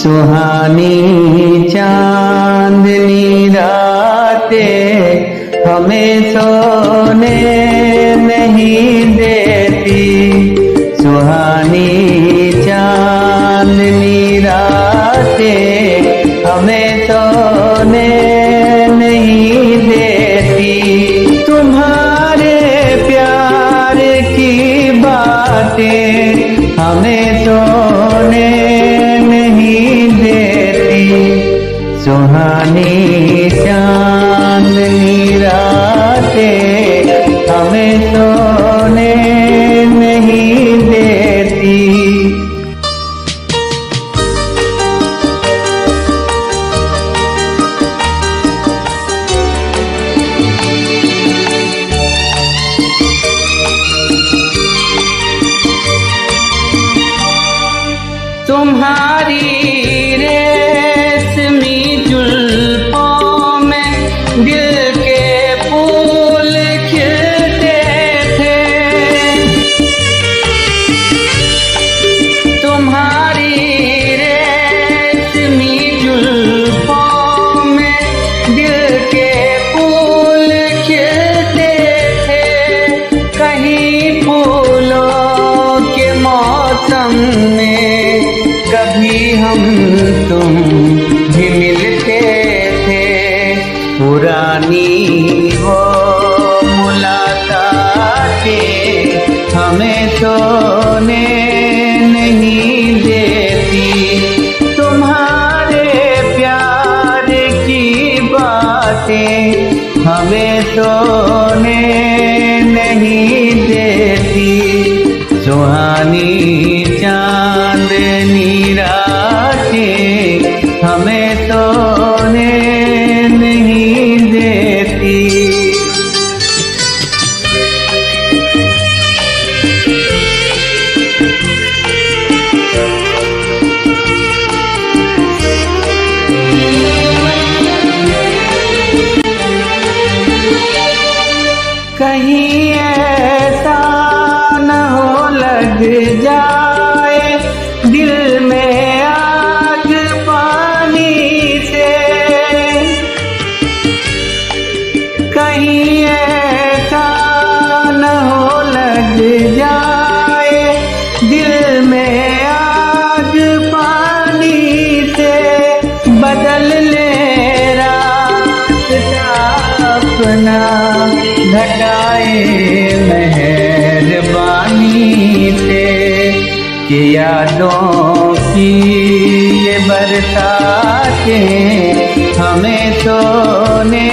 सुहानी चांदनी रातें हमें सोने नहीं देती। सुहानी चांदनी रातें हमें सोने नहीं देती। तुम्हारे प्यार की बातें हमें सोने नहीं देती। सुहानी चांदनी रातें हमें सोने नहीं देती। तुम्हारी रेशमी जुल्फों में दिल के फूल खिलते थे। तुम्हारी रेशमी जुल्फों में दिल के फूल खिलते थे। कहीं फूलों के मौसम में कभी हम तुम भी मिलते थे। पुरानी वो मुलाकातें हमें सोने नहीं देती। तुम्हारे प्यार की बातें हमें सोने नहीं देती। सुहानी चांदनी रातें हमें सोने नहीं देती। कहीं ऐसा न हो लग जाए दिल में आग पानी से। कहीं ऐसा न हो लग जाए दिल में आग पानी से। बदल ले रास्ता अपना घटाए मेहरबानी से। कि यादों की ये बरसातें हमें सोने